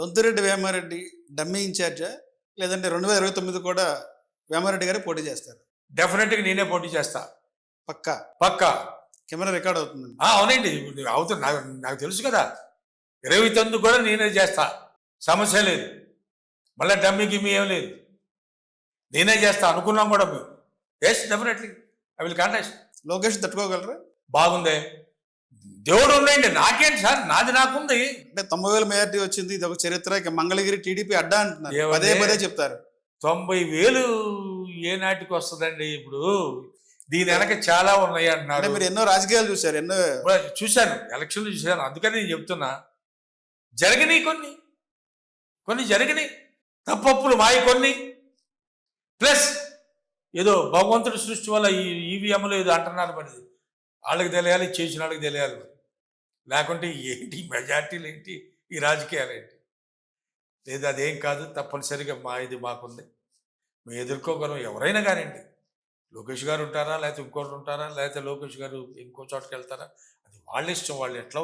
Dontireddy Vemareddy dummy ఇన్ఛార్జా? లేదంటే 2029 కూడా వేమారెడ్డి గారే పోటీ చేస్తారు? డెఫినెట్‌గా నేనే పోటీ చేస్తా. పక్కా. పక్కా. కెమెరా రికార్డ్ అవుతుందండి. అవునండి. అవుతుంది. నాకు నాకు తెలుసు కదా! 29 కూడా నేనే చేస్తా. సమస్య లేదు. మళ్ళా డమ్మీ గిమ్మీ ఏం లేదు. నేనే చేస్తా అనుకున్నాం కూడా మేము. Yes definitely. I will contest. Lokesh తట్టుకోగలరా? బాగుందే. దేవుడు ఉన్నాయండి. నాకేంటి సార్? నాది నాకుంది. అంటే 90,000 మెజార్టీ వచ్చింది. ఇదొక చరిత్ర. ఇక మంగళగిరి టీడీపీ అడ్డా అంటున్నారు. ఏవండీ? పదే పదే చెప్తారు. 90,000 ఏ నాటికి వస్తదండి ఇప్పుడు? దీని వెనక చాలా ఉన్నాయి అంటే అంటున్నారు. మీరు ఎన్నో రాజకీయాలు చూశారు. ఎన్నో చూశాను. ఎలక్షన్లు చూశాను. అందుకని నేను చెప్తున్నా. జరిగినాయి కొన్ని. కొన్ని జరిగినాయి. తప్పప్పులు మాయి కొన్ని. ప్లస్ ఏదో భగవంతుడి సృష్టి వల్ల ఈ ఈవీఎంలు ఏదో అంటున్నారు మరి. వాళ్ళకి తెలియాలి, చేసిన వాళ్ళకి తెలియాలి మరి. లేకుంటే ఏంటి మెజార్టీలు ఏంటి, ఈ రాజకీయాలు ఏంటి? లేదు అదేం కాదు, తప్పనిసరిగా ఇది మాకుంది, మేము ఎదుర్కోగలం. ఎవరైనా కానివ్వండి, లోకేష్ గారు ఉంటారా, లేకపోతే ఇంకోటి ఉంటారా, లేకపోతే లోకేష్ గారు ఇంకో చోటుకి వెళ్తారా, అది వాళ్ళ ఇష్టం. వాళ్ళు ఎట్లా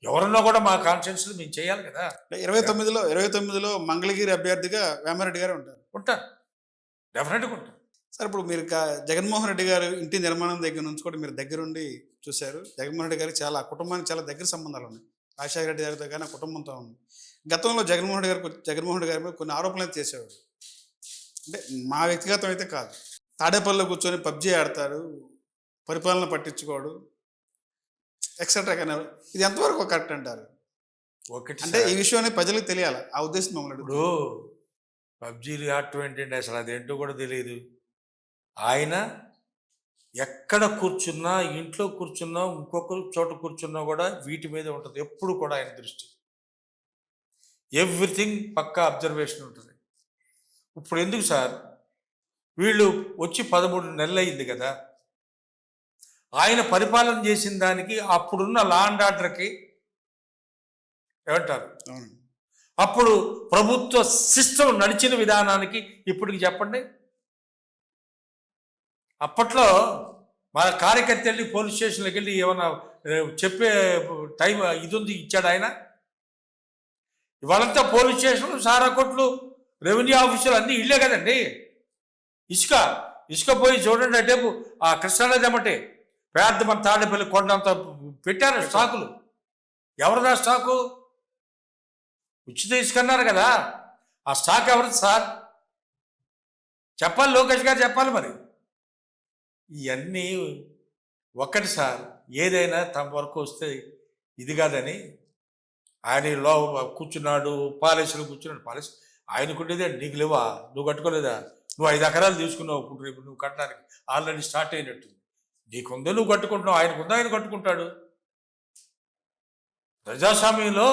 ఎవరన్నా కూడా మా కాన్షియన్స్లో మేము చేయాలి కదా. 29లో మంగళగిరి అభ్యర్థిగా వేమారెడ్డి గారు ఉంటారు. ఉంటారు, డెఫినెట్గా ఉంటారు. సార్ ఇప్పుడు మీరు జగన్మోహన్ రెడ్డి గారు ఇంటి నిర్మాణం దగ్గర నుంచి కూడా మీరు దగ్గరుండి చూశారు. జగన్మోహన్ రెడ్డి గారికి చాలా కుటుంబానికి చాలా దగ్గర సంబంధాలు ఉన్నాయి. రాజశేఖర రెడ్డి గారితో కానీ కుటుంబంతో ఉంది. గతంలో జగన్మోహన్ రెడ్డి గారి మీద కొన్ని ఆరోపణలు చేసేవారు. అంటే మా వ్యక్తిగతం అయితే కాదు. తాడేపల్లిలో కూర్చొని పబ్జీ ఆడతారు, పరిపాలన పట్టించుకోడు, ఎక్సెట్రా. కానీ ఇది ఎంతవరకు కరెక్ట్ అంటారు? ఒకటి అంటే ఈ విషయం ప్రజలకు తెలియాలి. ఆ ఉద్దేశం మమ్మల్ని ఇప్పుడు పబ్జీలు ఆడటం ఏంటంటే అసలు అదేంటో కూడా తెలియదు. ఆయన ఎక్కడ కూర్చున్నా, ఇంట్లో కూర్చున్నా, ఇంకొక చోట కూర్చున్నా కూడా వీటి మీద ఉంటుంది ఎప్పుడు కూడా ఆయన దృష్టి. ఎవ్రీథింగ్ పక్కా అబ్జర్వేషన్ ఉంటుంది. ఇప్పుడు ఎందుకు సార్, వీళ్ళు వచ్చి 13 నెలలు అయింది కదా, ఆయన పరిపాలన చేసిన దానికి అప్పుడున్న లా అండ్ ఆర్డర్కి ఏమంటారు, అప్పుడు ప్రభుత్వ సిస్టమ్ నడిచిన విధానానికి ఇప్పటికి చెప్పండి. అప్పట్లో మన కార్యకర్త వెళ్ళి పోలీస్ స్టేషన్లోకి వెళ్ళి ఏమన్నా చెప్పే టైం ఇది ఉంది ఇచ్చాడు ఆయన? ఇవాళంతా పోలీస్ స్టేషన్లు, సారా కొట్లు, రెవెన్యూ ఆఫీసులు అన్నీ ఇళ్ళే కదండి. ఇసుక పోయి చూడండి, అంటే ఆ కృష్ణానది ఏమంటే పెద్ద మన తాడేపల్లి కొండంత పెట్టారు స్టాకులు. ఎవరిదా స్టాకు? ఉచిత ఇసుక అన్నారు కదా, ఆ స్టాక్ ఎవరిది సార్? చెప్పాలి, లోకేష్ గారు చెప్పాలి మరి. ఇవన్నీ ఒక్కటి సార్, ఏదైనా తమ వరకు వస్తే ఇది కాదని ఆయన లో కూర్చున్నాడు, పాలసీలో కూర్చున్నాడు. పాలసీ ఆయనకుండేదే, నీకు లేవా? నువ్వు కట్టుకోలేదా? నువ్వు 5 ఎకరాలు తీసుకున్నావు, ఇప్పుడు రేపు నువ్వు కట్టడానికి ఆల్రెడీ స్టార్ట్ అయినట్టు. నీకుందో నువ్వు కట్టుకుంటున్నావు, ఆయనకుందో ఆయన కట్టుకుంటాడు. ప్రజాస్వామ్యంలో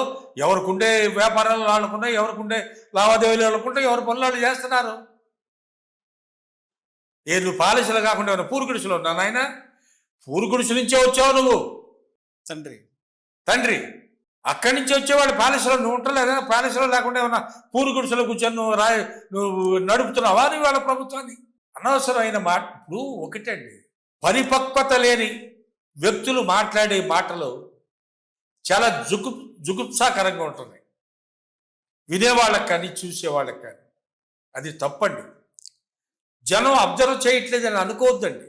ఎవరికుండే వ్యాపారాలు వాళ్ళకుండా, ఎవరికుండే లావాదేవీలు వాళ్ళకుండా, ఎవరి పనులు వాళ్ళు చేస్తున్నారు. నువ్వు పాలసీలు కాకుండా ఏమైనా పూరు గుడిసెలు ఉన్నా నాయన? పూరు గుడిసె నుంచే వచ్చావు నువ్వు, తండ్రి అక్కడి నుంచి వచ్చేవాళ్ళు. ప్యాలెస్లో నువ్వు ఉంటలేదా? ప్యాలెస్లో లేకుండా ఏమన్నా పూరు గుడిసెలో కూర్చొని నువ్వు నడుపుతున్నావా నువ్వు వాళ్ళ ప్రభుత్వాన్ని? అనవసరమైన మాట. ఇప్పుడు ఒకటండి, పరిపక్వత లేని వ్యక్తులు మాట్లాడే మాటలు చాలా జుగుప్సాకరంగా ఉంటుంది వినేవాళ్ళకి కానీ, చూసేవాళ్ళకి కానీ. అది తప్పండి. జనం అబ్జర్వ్ చేయట్లేదని అనుకోవద్దండి.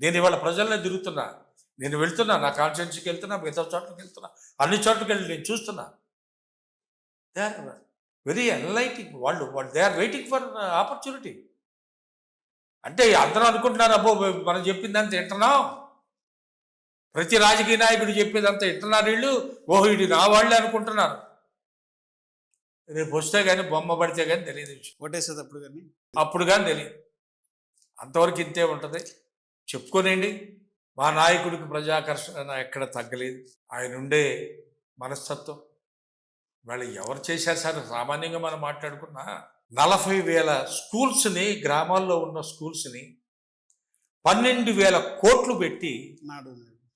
నేను ఇవాళ ప్రజల్ని తిరుగుతున్నా, నేను వెళ్తున్నా, నా కాన్స్టిట్యున్సీకి వెళ్తున్నా, మిగతా చోట్లకి వెళ్తున్నా, అన్ని చోట్లకి వెళ్ళి నేను చూస్తున్నా. They are very enlightening. వాళ్ళు they are waiting for opportunity. అంటే అందరూ అనుకుంటున్నారు, అబ్బో మనం చెప్పిందంతా వింటున్నాం, ప్రతి రాజకీయ నాయకుడు చెప్పేదంతా వింటున్నారు వీళ్ళు, ఓహో ఇది నా వాళ్ళే అనుకుంటున్నారు. రేపు వస్తే కానీ, బొమ్మ పడితే కానీ తెలియదు విషయం. ఓటేసేది అప్పుడు కానీ తెలియదు. అంతవరకు ఇంతే ఉంటుంది. చెప్పుకోనండి, మా నాయకుడికి ప్రజాకర్షణ ఎక్కడ తగ్గలేదు. ఆయన ఉండే మనస్తత్వం వాళ్ళు ఎవరు చేశారు సార్? సామాన్యంగా మనం మాట్లాడుకున్నా 40,000 స్కూల్స్ని, గ్రామాల్లో ఉన్న స్కూల్స్ని 12,000 కోట్లు పెట్టి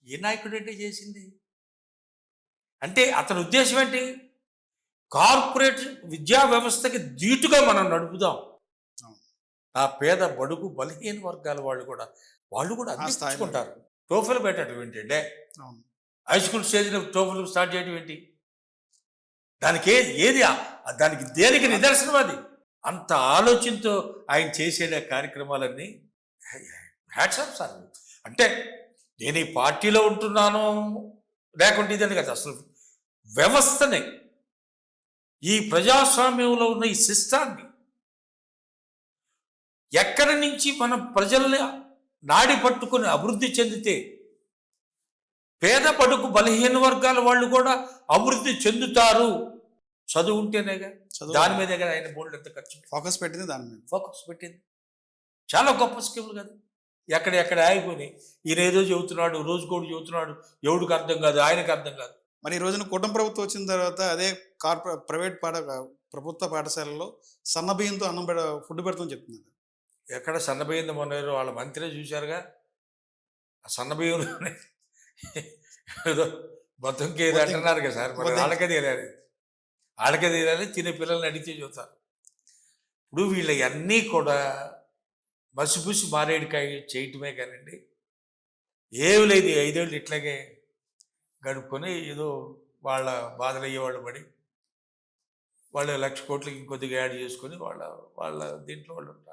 ఏ నాయకుడు అంటే చేసింది? అంటే అతని ఉద్దేశం ఏంటి? కార్పొరేట్ విద్యా వ్యవస్థకి ధీటుగా మనం నడుపుదాం. ఆ పేద బడుగు బలహీన వర్గాల వాళ్ళు కూడా అందించుకుంటారు. టోఫెల్ పెట్టడం ఏంటంటే, హై స్కూల్ స్టేజ్లో టోఫెల్ స్టార్ట్ చేయడం ఏంటి? దానికి ఏది దానికి దేనికి నిదర్శనం అది? అంత ఆలోచనతో ఆయన చేసే కార్యక్రమాలన్నీ హ్యాట్స్ ఆఫ్ సార్. అంటే నేను ఈ పార్టీలో ఉంటున్నాను లేకుంటే ఇదని కదా, అసలు వ్యవస్థని, ఈ ప్రజాస్వామ్యంలో ఉన్న ఈ సిస్టాన్ని ఎక్కడి నుంచి మనం ప్రజల్ని నాడి పట్టుకొని అభివృద్ధి చెందితే పేద పడుకు బలహీన వర్గాల వాళ్ళు కూడా అభివృద్ధి చెందుతారు, చదువు ఉంటేనేగా. దాని మీదే కదా ఆయన బోర్డు ఎంత ఖర్చు ఫోకస్ పెట్టింది దాని మీద. ఫోకస్ పెట్టింది. చాలా గొప్ప స్కీములు కదా. ఎక్కడ ఆగిపోయినాయి. ఈయన ఏదో చెబుతున్నాడు, రోజుకోడు చెబుతున్నాడు, ఎవడికి అర్థం కాదు, ఆయనకు అర్థం కాదు. మరి ఈ రోజున కూటమి ప్రభుత్వం వచ్చిన తర్వాత అదే ప్రైవేట్ ప్రభుత్వ పాఠశాలలో సన్నబియ్యంతో అన్నం ఫుడ్ పెడతామని చెప్తున్నారు. ఎక్కడ సన్నబియ్యం మొన్న వాళ్ళ మంత్రి చూశారుగా, ఆ సన్నబియ్యంలోనే ఏదో మొత్తంకి ఏదో అంటున్నారు కదా సార్. మరి వాళ్ళకే తీరాలి తినే పిల్లల్ని అడిగితే చూస్తారు. ఇప్పుడు వీళ్ళవన్నీ కూడా మసిపూసి మారేడుకాయ చేయటమే కానండి, ఏమి లేదు. 5 ఏళ్ళు ఇట్లాగే గడుపుకొని ఏదో వాళ్ళ బాధలు అయ్యేవాళ్ళు పడి వాళ్ళు 1,00,000 కోట్లకి ఇంకొద్దిగా యాడ్ చేసుకొని వాళ్ళ దీంట్లో వాళ్ళు ఉంటారు.